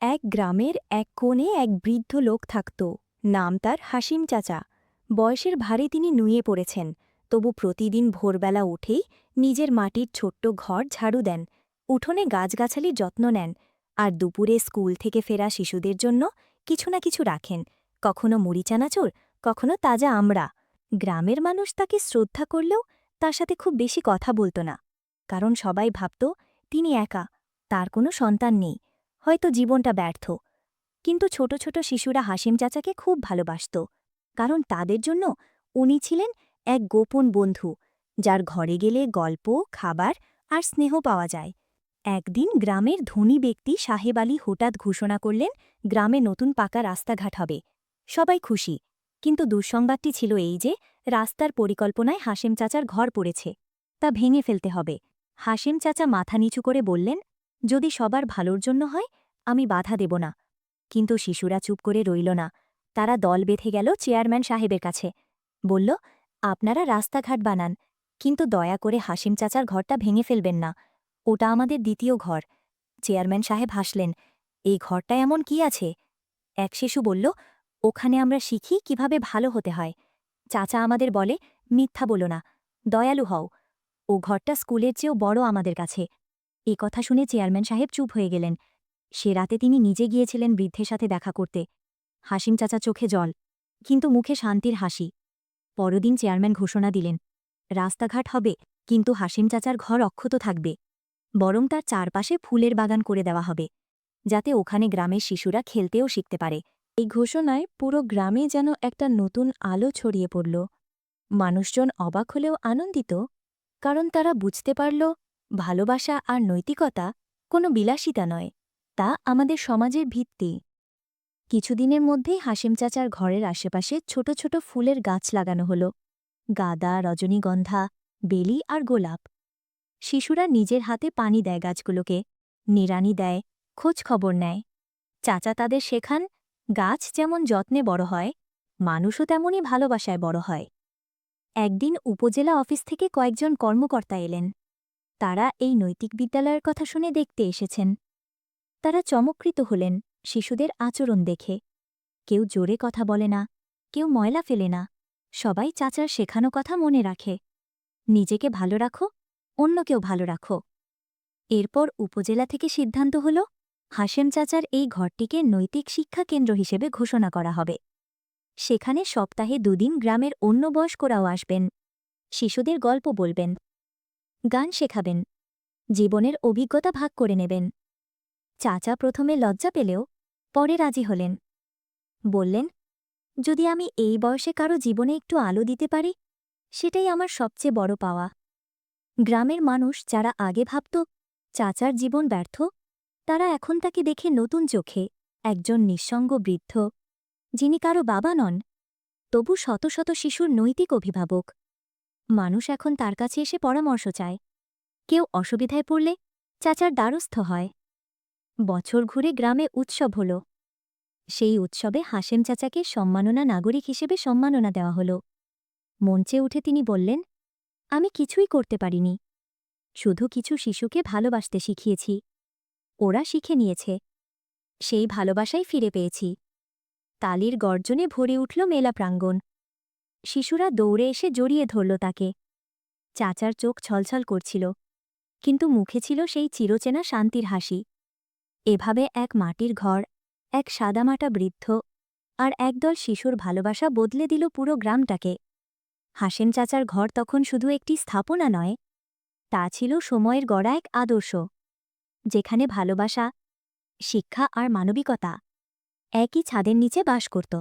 এক গ্রামের এক কোণে এক বৃদ্ধ লোক থাকত। নাম তার হাসিম চাচা। বয়সের ভারে তিনি নুয়ে পড়েছেন, তবু প্রতিদিন ভোরবেলা উঠেই নিজের মাটির ছোট্ট ঘর ঝাড়ু দেন, উঠোনে গাছগাছালির যত্ন নেন, আর দুপুরে স্কুল থেকে ফেরা শিশুদের জন্য কিছু না কিছু রাখেন, কখনো মুড়ি চানাচুর, কখনো তাজা আমড়া। গ্রামের মানুষ তাকে শ্রদ্ধা করলেও তার সাথে খুব বেশি কথা বলত না, কারণ সবাই ভাবত তিনি একা, তার কোনো সন্তান নেই, হয়তো জীবনটা ব্যর্থ। কিন্তু ছোট ছোট শিশুরা হাসিম চাচাকে খুব ভালোবাসত, কারণ তাদের জন্য উনি ছিলেন এক গোপন বন্ধু, যার ঘরে গেলে গল্প, খাবার আর স্নেহ পাওয়া যায়। একদিন গ্রামের ধনী ব্যক্তি সাহেব আলী হঠাৎ ঘোষণা করলেন গ্রামে নতুন পাকা রাস্তাঘাট হবে। সবাই খুশি, কিন্তু দুঃসংবাদটি ছিল এই যে রাস্তার পরিকল্পনায় হাসিম চাচার ঘর পড়েছে, তা ভেঙে ফেলতে হবে। হাসিম চাচা মাথা নিচু করে বললেন, যদি সবার ভালোর জন্য হয় আমি বাধা দেব না। কিন্তু শিশুরা চুপ করে রইল না। তারা দল বেঁধে গেল চেয়ারম্যান সাহেবের কাছে। বলল, আপনারা রাস্তাঘাট বানান, কিন্তু দয়া করে হাসিম চাচার ঘরটা ভেঙে ফেলবেন না, ওটা আমাদের দ্বিতীয় ঘর। চেয়ারম্যান সাহেব হাসলেন, এই ঘরটা এমন কি আছে? এক শিশু বলল, ওখানে আমরা শিখি কিভাবে ভালো হতে হয়। চাচা আমাদের বলে, মিথ্যা বলো না, দয়ালু হও। ও ঘরটা স্কুলের চেয়েও বড় আমাদের কাছে। এ কথা শুনে চেয়ারম্যান সাহেব চুপ হয়ে গেলেন। সে রাতে তিনি নিজে গিয়েছিলেন বৃদ্ধের সাথে দেখা করতে। হাসিম চাচা চোখে জল, কিন্তু মুখে শান্তির হাসি। পরদিন চেয়ারম্যান ঘোষণা দিলেন, রাস্তাঘাট হবে, কিন্তু হাসিম চাচার ঘর অক্ষত থাকবে, বরং তার চারপাশে ফুলের বাগান করে দেওয়া হবে, যাতে ওখানে গ্রামের শিশুরা খেলতেও শিখতে পারে। এই ঘোষণায় পুরো গ্রামে যেন একটা নতুন আলো ছড়িয়ে পড়ল। মানুষজন অবাক হলেও আনন্দিত, কারণ তারা বুঝতে পারল ভালোবাসা আর নৈতিকতা কোনো বিলাসিতা নয়, তা আমাদের সমাজের ভিত্তি। কিছুদিনের মধ্যেই হাসিম চাচার ঘরের আশেপাশে ছোট ছোট ফুলের গাছ লাগানো হল, গাঁদা, রজনীগন্ধা, বেলি আর গোলাপ। শিশুরা নিজের হাতে পানি দেয় গাছগুলোকে, নিড়ানি দেয়, খোঁজ খবর নেয়। চাচা তাদের শেখান, গাছ যেমন যত্নে বড় হয়, মানুষও তেমনই ভালোবাসায় বড় হয়। একদিন উপজেলা অফিস থেকে কয়েকজন কর্মকর্তা এলেন। তারা এই নৈতিক বিদ্যালয়ের কথা শুনে দেখতে এসেছেন। তারা চমৎকৃত হলেন শিশুদের আচরণ দেখে। কেউ জোরে কথা বলে না, কেউ ময়লা ফেলে না, সবাই চাচার শেখানো কথা মনে রাখে। নিজেকে ভালো রাখো, অন্যকেও ভালো রাখো। এরপর উপজেলা থেকে সিদ্ধান্ত হল, হাসেম চাচার এই ঘরটিকে নৈতিক শিক্ষা কেন্দ্র হিসেবে ঘোষণা করা হবে। সেখানে সপ্তাহে দুদিন গ্রামের অন্য বয়স্করাও আসবেন, শিশুদের গল্প বলবেন, গান শেখাবেন, জীবনের অভিজ্ঞতা ভাগ করে নেবেন। চাচা প্রথমে লজ্জা পেলেও পরে রাজি হলেন। বললেন, যদি আমি এই বয়সে কারো জীবনে একটু আলো দিতে পারি, সেটাই আমার সবচেয়ে বড় পাওয়া। গ্রামের মানুষ যারা আগে ভাবত চাচার জীবন ব্যর্থ, তারা এখন তাকে দেখে নতুন চোখে একজন নিঃসঙ্গ বৃদ্ধ, যিনি কারো বাবা নন, তবু শত শত শিশুর নৈতিক অভিভাবক। মানুষ এখন তার কাছে এসে পরামর্শ চায়। কেউ অসুবিধায় পড়লে চাচার দ্বারস্থ হয়। বছর ঘুরে গ্রামে উৎসব হল। সেই উৎসবে হাসেম চাচাকে সম্মাননা নাগরিক হিসেবে সম্মাননা দেওয়া হল। মঞ্চে উঠে তিনি বললেন, আমি কিছুই করতে পারিনি, শুধু কিছু শিশুকে ভালোবাসতে শিখিয়েছি, ওরা শিখে নিয়েছে, সেই ভালোবাসাই ফিরে পেয়েছি। তালির গর্জনে ভরে উঠল মেলা প্রাঙ্গণ। শিশুরা দৌড়ে এসে জড়িয়ে ধরল তাকে। চাচার চোখ ছলছল করছিল, কিন্তু মুখে ছিল সেই চিরচেনা শান্তির হাসি। এভাবে এক মাটির ঘর, এক সাদামাটা বৃদ্ধ আর একদল শিশুর ভালোবাসা বদলে দিল পুরো গ্রামটাকে। হাসেম চাচার ঘর তখন শুধু একটি স্থাপনা নয়, তা ছিল সময়ের গড়া এক আদর্শ, যেখানে ভালোবাসা, শিক্ষা আর মানবিকতা একই ছাদের নিচে বাস করত।